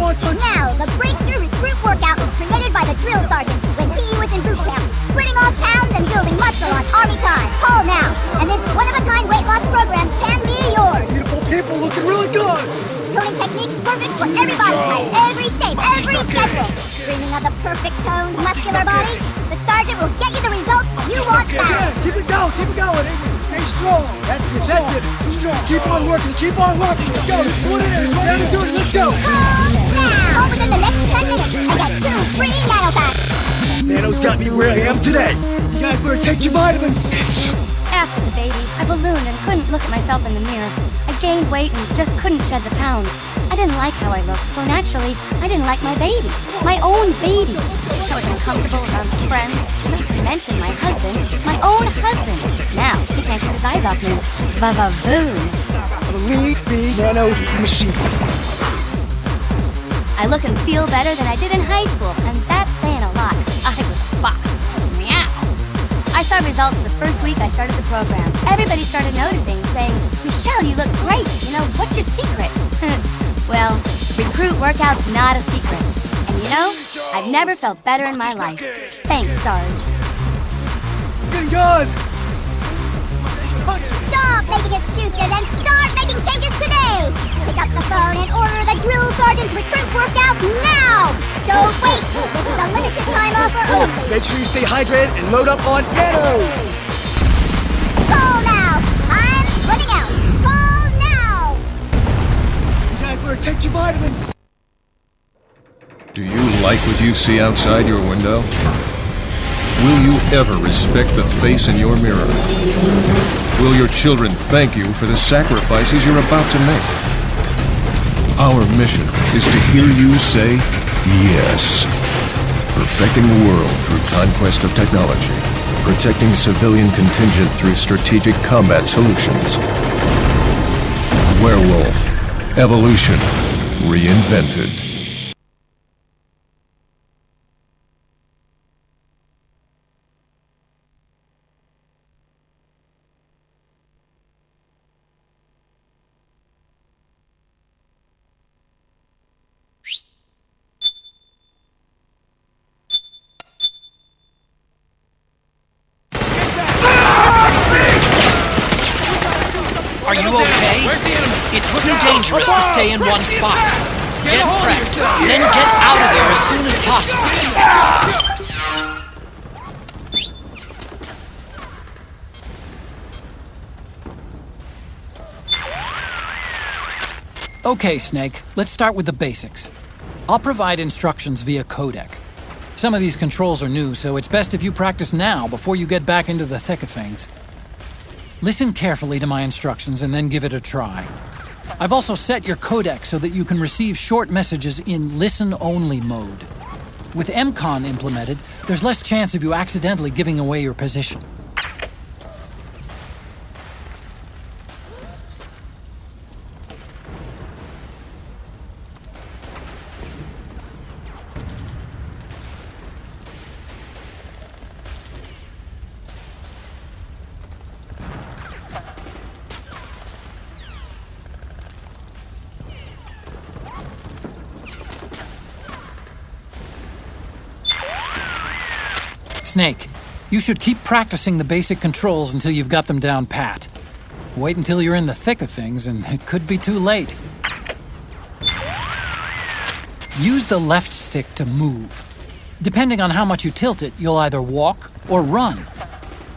want to... Now, the breakthrough recruit workout was created by the drill sergeant when he was in boot camp, sweating off pounds and building muscle on army time. Call now, and this one-of-a-kind weight loss program can be yours. Beautiful people looking really good. Toning technique perfect for every body type, every shape, every schedule. Dreaming of the perfect toned, muscular body? The sergeant will get you the results you want fast. Keep it going, keep it going. Stay strong. That's it, that's it. Keep on working, keep on working. Let's go, this is what it is. What are we doing? Let's go. Call now! All within the next 10 minutes, I get 2 free nano packs. Nano's got me where I am today. You guys better take your vitamins. After the baby, I ballooned and couldn't look at myself in the mirror. I gained weight and just couldn't shed the pounds. I didn't like how I looked, so naturally, I didn't like my baby. My own baby. I was uncomfortable around friends, not to mention my husband, my own husband. Now, he can't keep his eyes off me. Va-va-voom. Believe me, Nano machine. I look and feel better than I did in high school, and that's saying a lot. I was a fox. Meow. I saw results the first week I started the program. Everybody started noticing, saying, Michelle, you look great. You know, what's your secret? Well, recruit workout's not a secret. And you know, I've never felt better in my life. Thanks, Sarge. Getting good. Stop making excuses and start making changes today! Pick up the phone and order the drill sergeant's recruit workout now! Don't wait! This is a limited time offer only! Make sure you stay hydrated and load up on nanos! Call now! I'm running out! Call now! You guys better take your vitamins! Do you like what you see outside your window? Will you ever respect the face in your mirror? Will your children thank you for the sacrifices you're about to make? Our mission is to hear you say yes. Perfecting the world through conquest of technology. Protecting civilian contingent through strategic combat solutions. Werewolf. Evolution. Reinvented. Are you okay? It's too dangerous to stay in one spot. Get prepped, then get out of there as soon as possible. Okay, Snake, let's start with the basics. I'll provide instructions via codec. Some of these controls are new, so it's best if you practice now before you get back into the thick of things. Listen carefully to my instructions and then give it a try. I've also set your codec so that you can receive short messages in listen-only mode. With MCON implemented, there's less chance of you accidentally giving away your position. Snake, you should keep practicing the basic controls until you've got them down pat. Wait until you're in the thick of things, and it could be too late. Use the left stick to move. Depending on how much you tilt it, you'll either walk or run.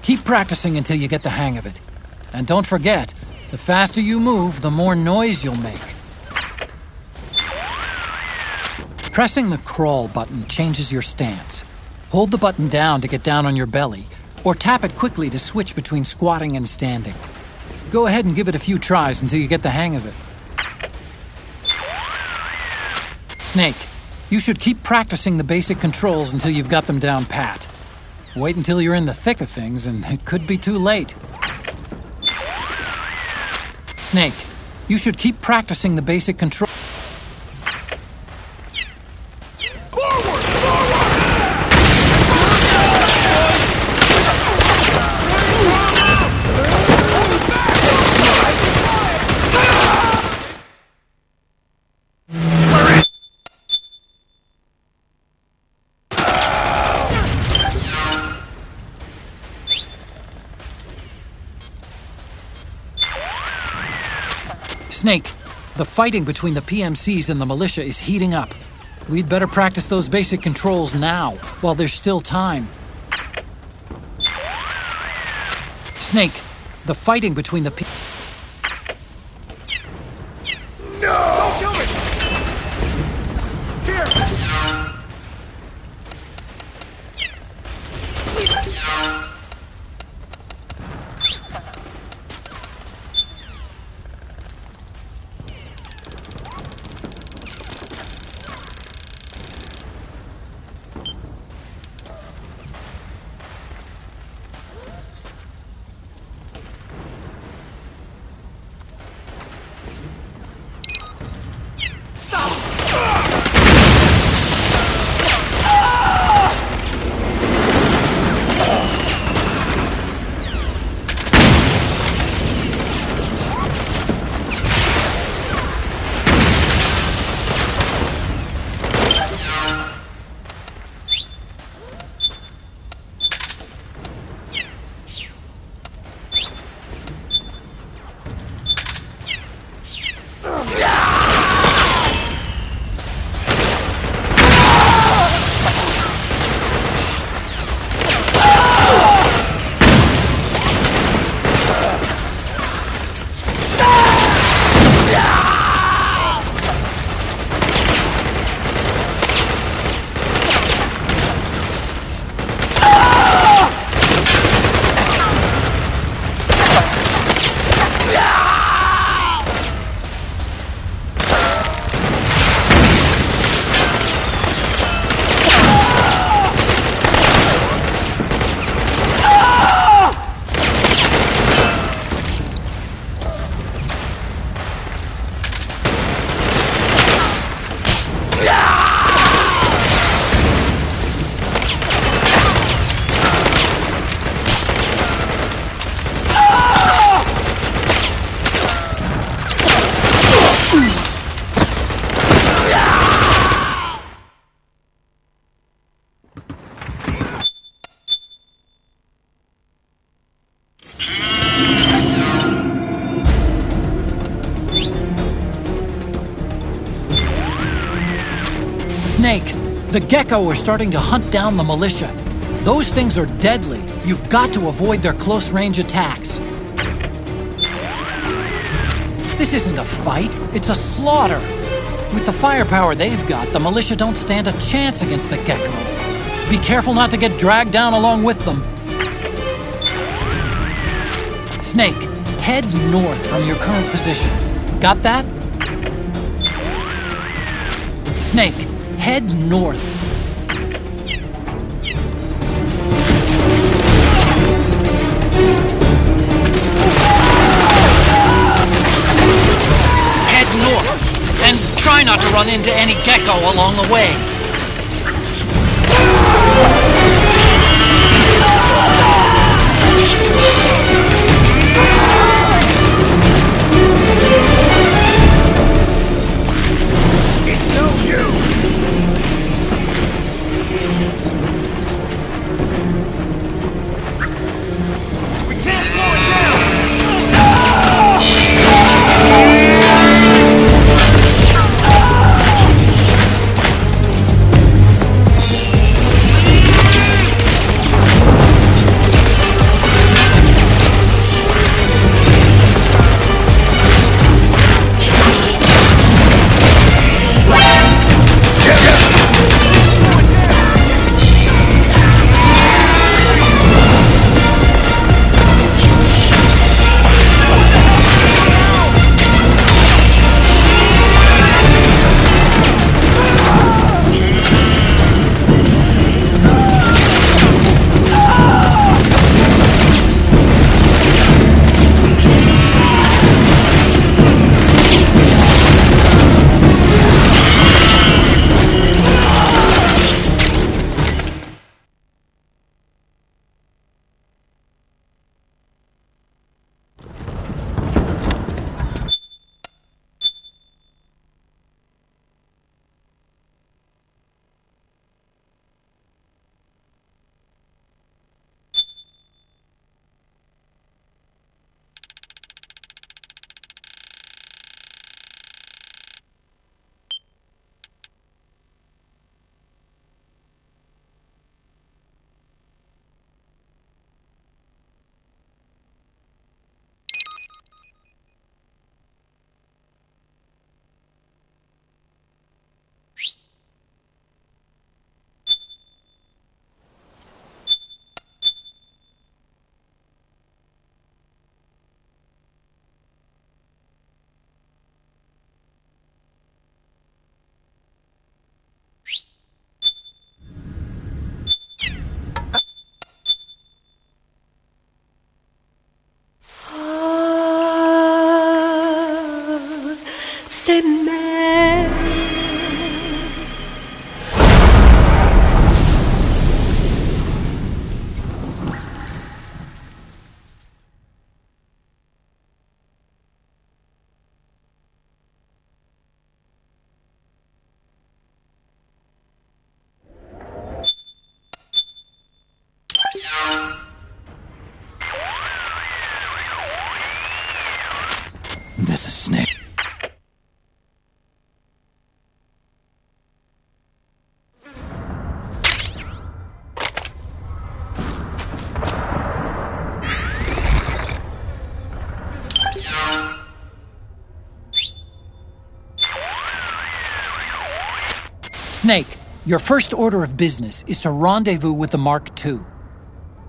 Keep practicing until you get the hang of it. And don't forget, the faster you move, the more noise you'll make. Pressing the crawl button changes your stance. Hold the button down to get down on your belly, or tap it quickly to switch between squatting and standing. Go ahead and give it a few tries until you get the hang of it. Snake, you should keep practicing the basic controls until you've got them down pat. Wait until you're in the thick of things, and it could be too late. Snake, you should keep practicing the basic controls. Snake, the fighting between the PMCs and the militia is heating up. We'd better practice those basic controls now, while there's still time. Snake, the fighting between the No! Don't kill me! Here! Snake, the gecko are starting to hunt down the militia. Those things are deadly. You've got to avoid their close-range attacks. This isn't a fight, it's a slaughter. With the firepower they've got, the militia don't stand a chance against the gecko. Be careful not to get dragged down along with them. Snake, head north from your current position. Got that? Snake, head north. Head north, and try not to run into any gecko along the way. It's no use! We can't slow it down! Save me. This is Snake. Snake, your first order of business is to rendezvous with the Mark II.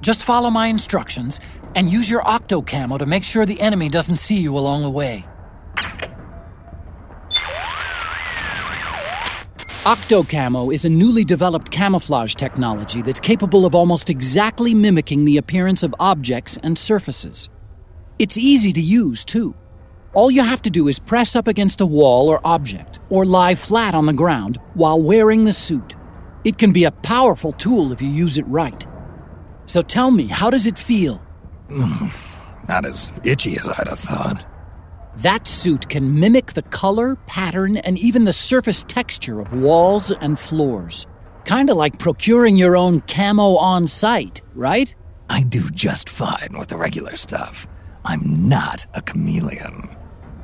Just follow my instructions and use your Octocamo to make sure the enemy doesn't see you along the way. Octocamo is a newly developed camouflage technology that's capable of almost exactly mimicking the appearance of objects and surfaces. It's easy to use, too. All you have to do is press up against a wall or object, or lie flat on the ground while wearing the suit. It can be a powerful tool if you use it right. So tell me, how does it feel? Not as itchy as I'd have thought. That suit can mimic the color, pattern, and even the surface texture of walls and floors. Kinda like procuring your own camo on site, right? I do just fine with the regular stuff. I'm not a chameleon.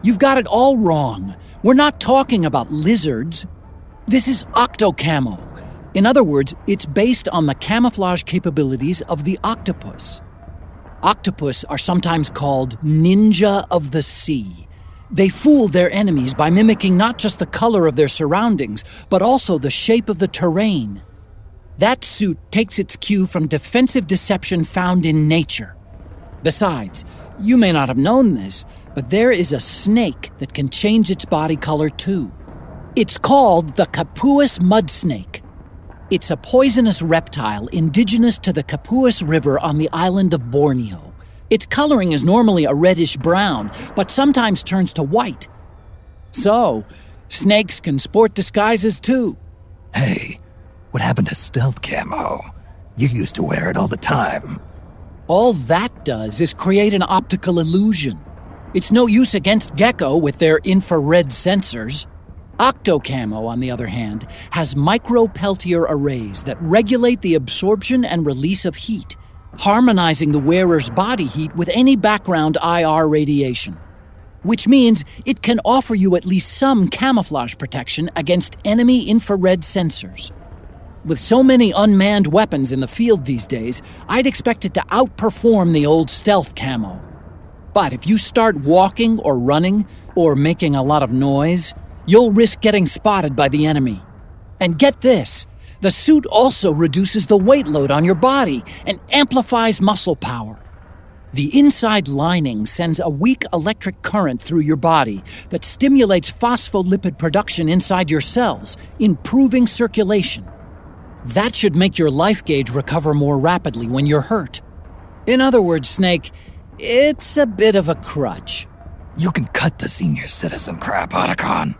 You've got it all wrong. We're not talking about lizards. This is Octocamo. In other words, it's based on the camouflage capabilities of the octopus. Octopus are sometimes called ninja of the sea. They fool their enemies by mimicking not just the color of their surroundings, but also the shape of the terrain. That suit takes its cue from defensive deception found in nature. Besides, you may not have known this, but there is a snake that can change its body color too. It's called the Capuas mud snake. It's a poisonous reptile indigenous to the Capuas River on the island of Borneo. Its coloring is normally a reddish-brown, but sometimes turns to white. So, snakes can sport disguises too. Hey, what happened to stealth camo? You used to wear it all the time. All that does is create an optical illusion. It's no use against Gecko with their infrared sensors. Octocamo, on the other hand, has micro-Peltier arrays that regulate the absorption and release of heat, harmonizing the wearer's body heat with any background IR radiation. Which means it can offer you at least some camouflage protection against enemy infrared sensors. With so many unmanned weapons in the field these days, I'd expect it to outperform the old stealth camo. But if you start walking or running, or making a lot of noise, you'll risk getting spotted by the enemy. And get this, the suit also reduces the weight load on your body and amplifies muscle power. The inside lining sends a weak electric current through your body that stimulates phospholipid production inside your cells, improving circulation. That should make your life gauge recover more rapidly when you're hurt. In other words, Snake, it's a bit of a crutch. You can cut the senior citizen crap, Octocon.